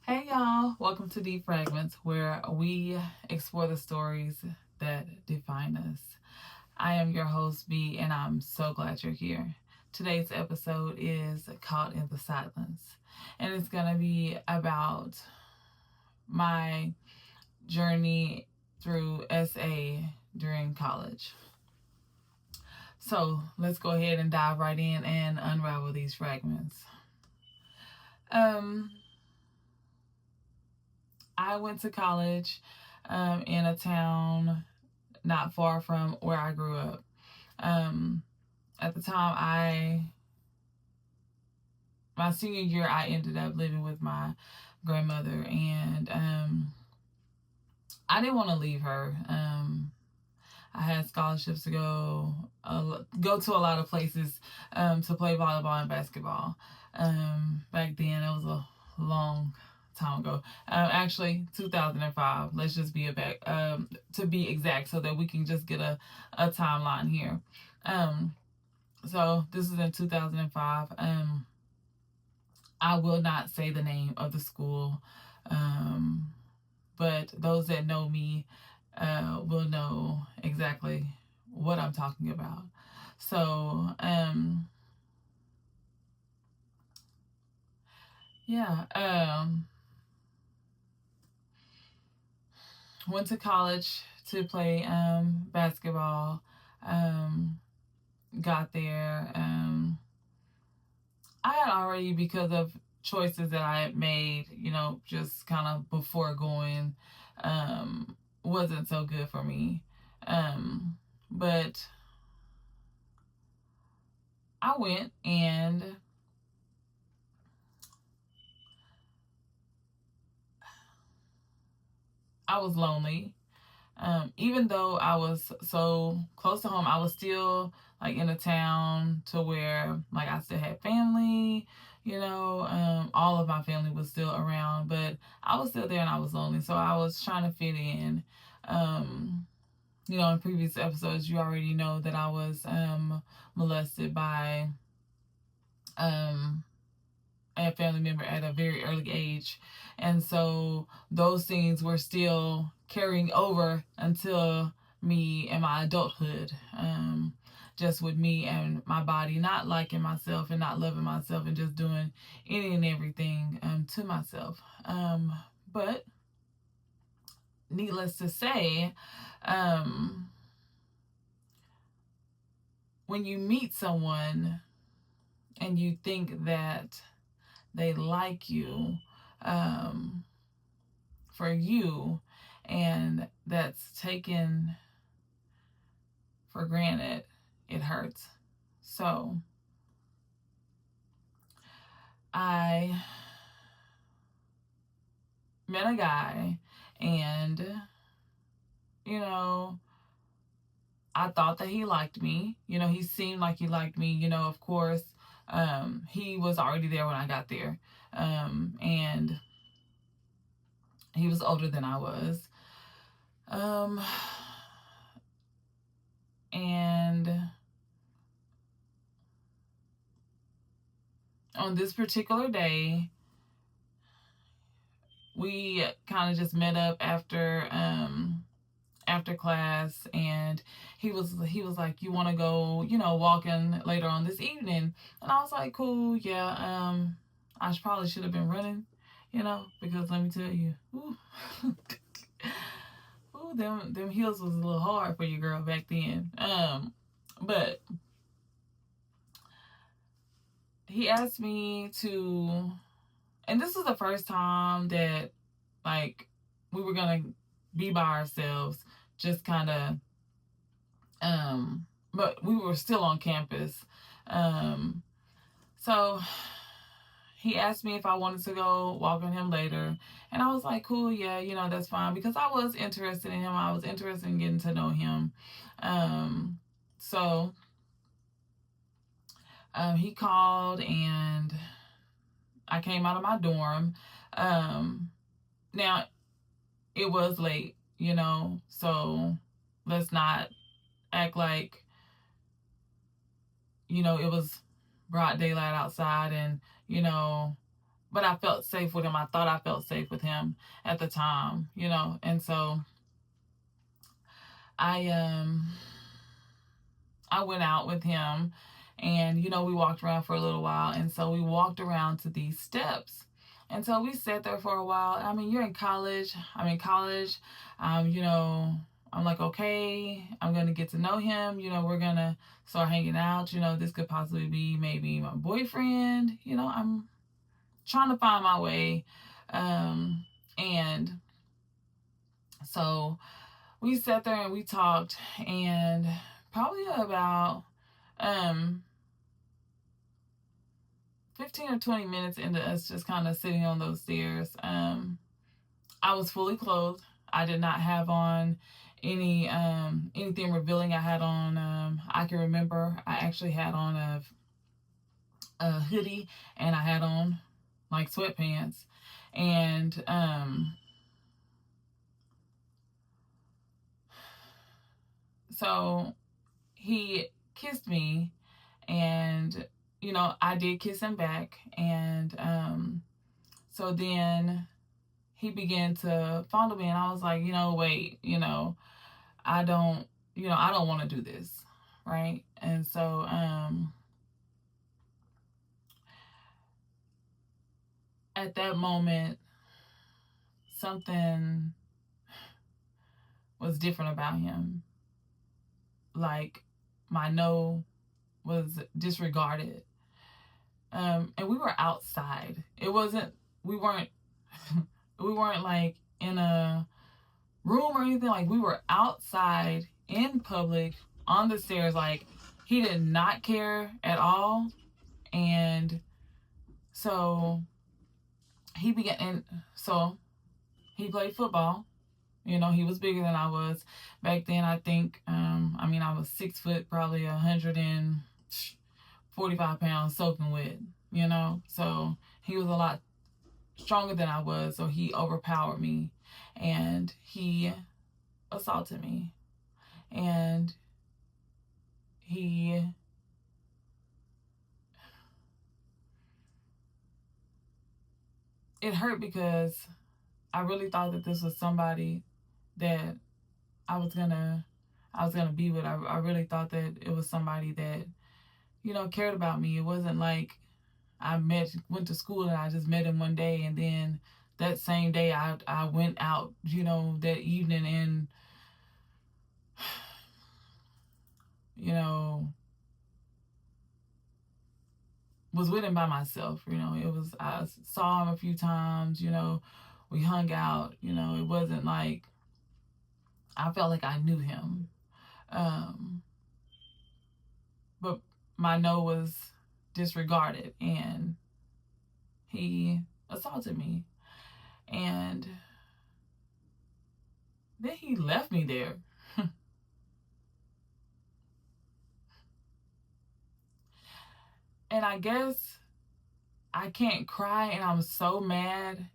Hey y'all, welcome to Deep Fragments, where we explore the stories that define us. I am your host, B, and I'm so glad you're here. Today's episode is Caught in the Silence, and it's going to be about my journey through SA during college. So let's go ahead and dive right in and unravel these fragments. I went to college in a town not far from where I grew up. At the time, my senior year, I ended up living with my grandmother, and I didn't want to leave her. I had scholarships to go to a lot of places to play volleyball and basketball. Back then, it was a long time ago. Actually, 2005. Let's just be to be exact, so that we can just get a timeline here. So this is in 2005. I will not say the name of the school, but those that know me will know exactly what I'm talking about. So, went to college to play basketball. Got there. I had already, because of choices that I had made, just kind of before going, wasn't so good for me. But I went, and I was lonely. Even though I was so close to home, I was still like in a town to where like I still had family, all of my family was still around, but I was still there and I was lonely. So I was trying to fit in. In previous episodes, you already know that I was molested by a family member at a very early age. And so those things were still carrying over until me and my adulthood. Just with me and my body not liking myself and not loving myself and just doing any and everything to myself. But needless to say, when you meet someone and you think that they like you for you, and that's taken for granted, it hurts. So I met a guy, and I thought that he liked me. He seemed like he liked me. Of course, he was already there when I got there, and he was older than I was. And on this particular day, we kind of just met up after class, and he was like, "You want to go, walking later on this evening?" And I was like, "Cool, yeah." I probably should have been running, because let me tell you, ooh, ooh, them heels was a little hard for you, girl, back then. But he asked me to, and this was the first time that, like, we were gonna be by ourselves, just kind of, but we were still on campus. So he asked me if I wanted to go walk with him later, and I was like, cool, yeah, that's fine, because I was interested in him. I was interested in getting to know him. So he called, and I came out of my dorm. Now, it was late, so let's not act like, it was broad daylight outside, and, but I felt safe with him. I thought I felt safe with him at the time, you know. And so I I went out with him, and you know, we walked around for a little while. And so we walked around to these steps, and so we sat there for a while. I mean, you're in college. I'm in college. You know, I'm like, okay, I'm gonna get to know him. You know, we're gonna start hanging out. You know, this could possibly be maybe my boyfriend. You know, I'm trying to find my way. And so we sat there and we talked, and probably about um 15 or 20 minutes into us just kind of sitting on those stairs, I was fully clothed. I did not have on anything revealing. I had on, I can remember I actually had on a hoodie, and I had on like sweatpants. And so he kissed me, and you know, I did kiss him back. And so then he began to fondle me, and I was like, you know, wait, you know, I don't, you know, I don't want to do this, right? And so at that moment, something was different about him. Like, my no was disregarded. And we were outside. It wasn't, we weren't we weren't like in a room or anything. Like, we were outside in public on the stairs. Like, he did not care at all. And so he began, and so he played football. You know, he was bigger than I was back then. I think, I mean, I was 6 foot, probably 145 pounds soaking wet, you know. So he was a lot stronger than I was. So he overpowered me, and he assaulted me. And he, it hurt because I really thought that this was somebody that I was gonna I was gonna be with. I really thought that it was somebody that, you know, cared about me. It wasn't like went to school and I just met him one day, and then that same day I went out, you know, that evening, and you know, was with him by myself. You know, it was, I saw him a few times, you know, we hung out, you know. It wasn't like I felt like I knew him. Um, but my no was disregarded, and he assaulted me. And then he left me there. And I guess I can't cry, and I'm so mad.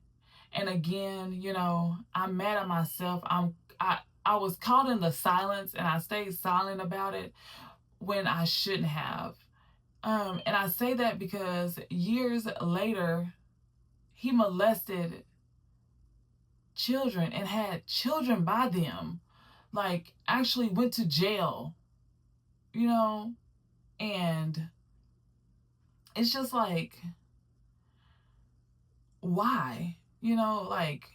And again, you know, I'm mad at myself. I was caught in the silence, and I stayed silent about it when I shouldn't have. And I say that because years later, he molested children and had children by them. Like, actually went to jail, you know. And it's just like, why? You know, like,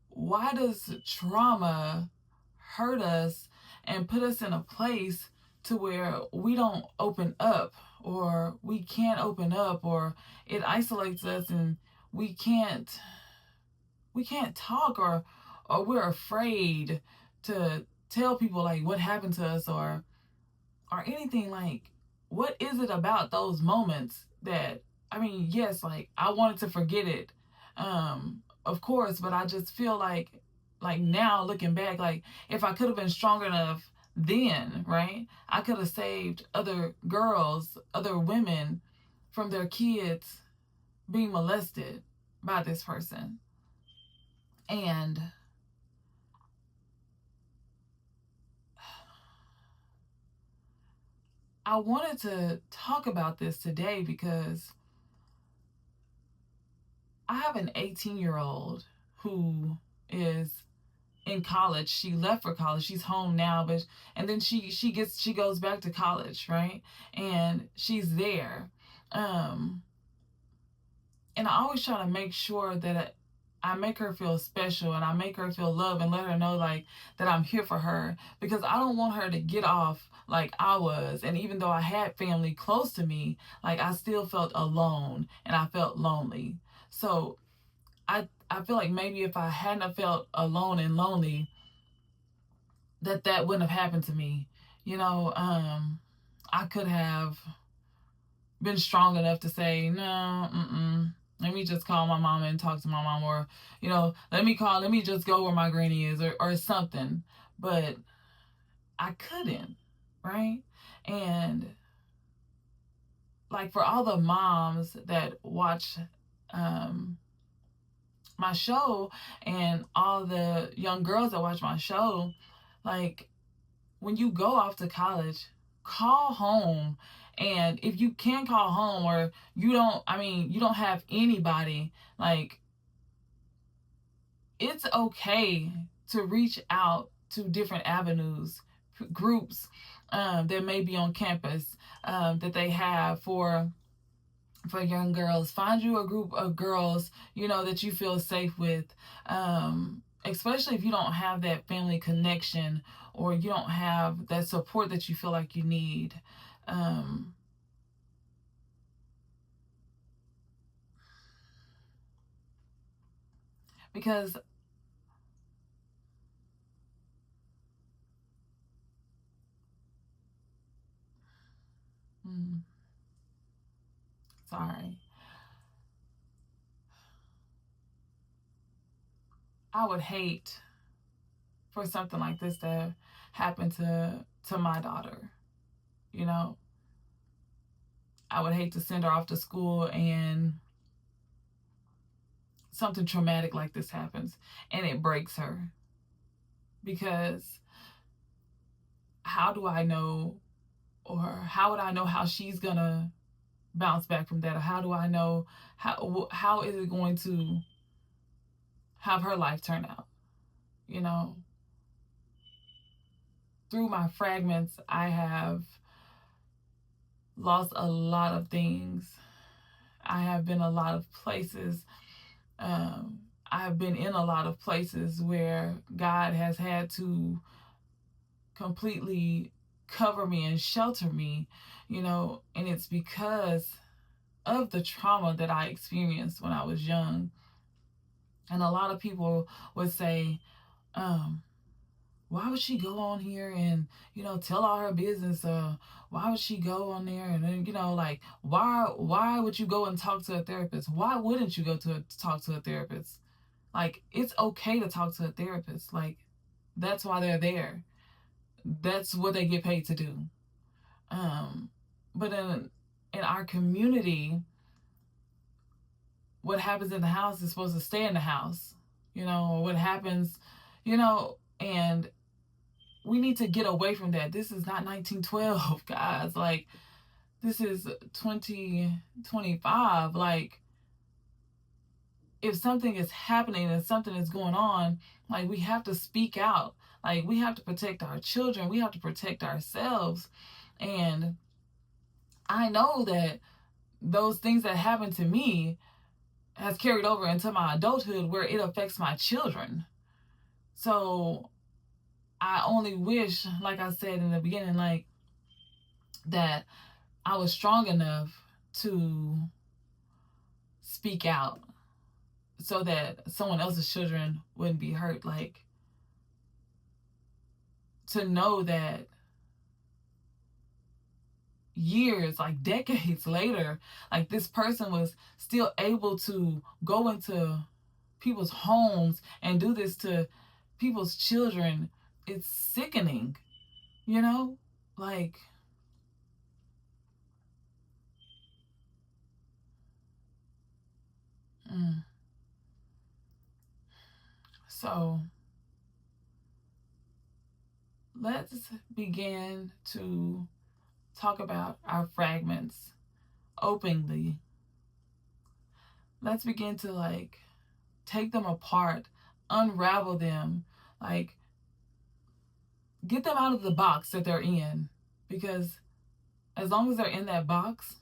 why does trauma hurt us and put us in a place to where we don't open up, or we can't open up, or it isolates us, and we can't we can't talk, or we're afraid to tell people like what happened to us, or anything. Like, what is it about those moments that, I mean, yes, like, I wanted to forget it, of course, but I just feel like now looking back, like, if I could have been strong enough then, right, I could have saved other girls, other women, from their kids being molested by this person. And I wanted to talk about this today because I have an 18-year-old who is in college. She left for college. She's home now, but and then she goes back to college, right? And she's there. Um and I always try to make sure that I make her feel special and I make her feel loved and let her know like that I'm here for her, because I don't want her to get off like I was. And even though I had family close to me, like I still felt alone and I felt lonely. So I feel like maybe if I hadn't have felt alone and lonely, that wouldn't have happened to me. You know, I could have been strong enough to say, no, let me just call my mama and talk to my mom, or, let me just go where my granny is, or something. But I couldn't, right? And like for all the moms that watch um, my show and all the young girls that watch my show, like when you go off to college, call home. And if you can call home, or you don't have anybody, like it's okay to reach out to different avenues, groups that may be on campus, that they have for young girls. Find you a group of girls, that you feel safe with, especially if you don't have that family connection, or you don't have that support that you feel like you need. Um, because, mm, sorry, I would hate for something like this to happen to my daughter. You know, I would hate to send her off to school and something traumatic like this happens and it breaks her, because how do I know, or how would I know how she's gonna bounce back from that, or how do I know how is it going to have her life turn out? You know, through my fragments, I have lost a lot of things. I have been a lot of places. I have been in a lot of places where God has had to completely cover me and shelter me, and it's because of the trauma that I experienced when I was young. And a lot of people would say, um, why would she go on here and, tell all her business? Why would she go on there and then, like, why would you go and talk to a therapist? Why wouldn't you go to talk to a therapist? Like, it's okay to talk to a therapist. Like, that's why they're there. That's what they get paid to do. But in our community, what happens in the house is supposed to stay in the house. What happens, and we need to get away from that. This is not 1912, guys. Like, this is 2025. Like, if something is happening and something is going on, like, we have to speak out. Like, we have to protect our children. We have to protect ourselves. And I know that those things that happened to me has carried over into my adulthood, where it affects my children. So I only wish, like I said in the beginning, like, that I was strong enough to speak out so that someone else's children wouldn't be hurt. Like, to know that years, like decades later, like this person was still able to go into people's homes and do this to people's children. It's sickening, you know? Like, mm. So let's begin to talk about our fragments openly. let's begin to like take them apart, unravel them, like get them out of the box that they're in. Because as long as they're in that box,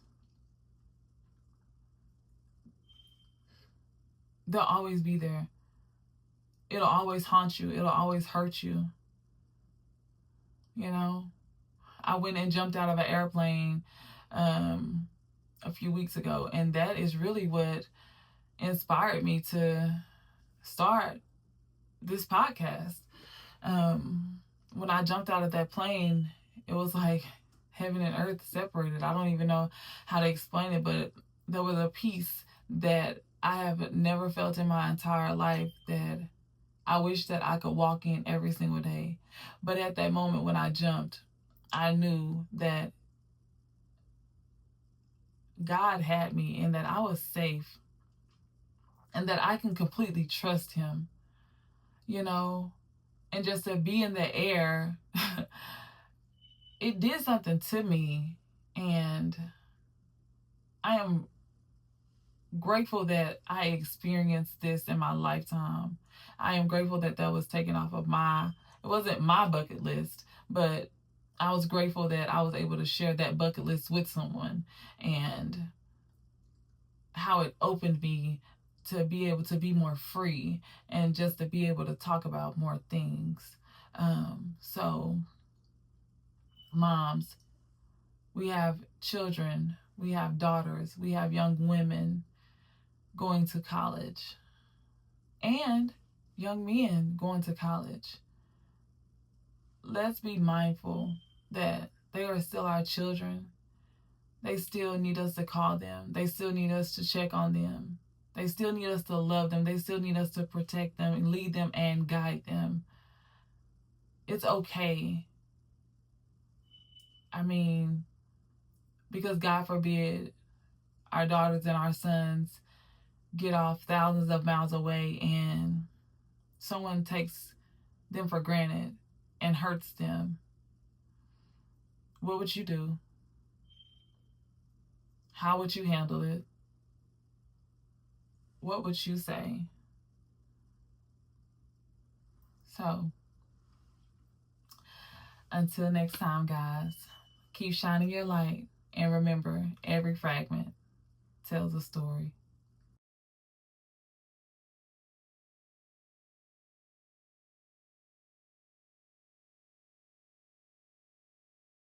they'll always be there. It'll always haunt you. It'll always hurt you. You know, I went and jumped out of an airplane a few weeks ago, and that is really what inspired me to start this podcast. When I jumped out of that plane, it was like heaven and earth separated. I don't even know how to explain it, but there was a peace that I have never felt in my entire life that I wish that I could walk in every single day. But at that moment when I jumped, I knew that God had me and that I was safe and that I can completely trust him, you know, and just to be in the air, it did something to me. And I am grateful that I experienced this in my lifetime. I am grateful that that was taken off of it wasn't my bucket list, but I was grateful that I was able to share that bucket list with someone, and how it opened me to be able to be more free and just to be able to talk about more things. So, moms, we have children, we have daughters, we have young women going to college, and young men going to college. Let's be mindful that they are still our children. They still need us to call them. They still need us to check on them. They still need us to love them. They still need us to protect them and lead them and guide them. It's okay. I mean, because God forbid our daughters and our sons get off thousands of miles away and someone takes them for granted and hurts them. What would you do? How would you handle it? What would you say? So, until next time, guys, keep shining your light, and remember, every fragment tells a story.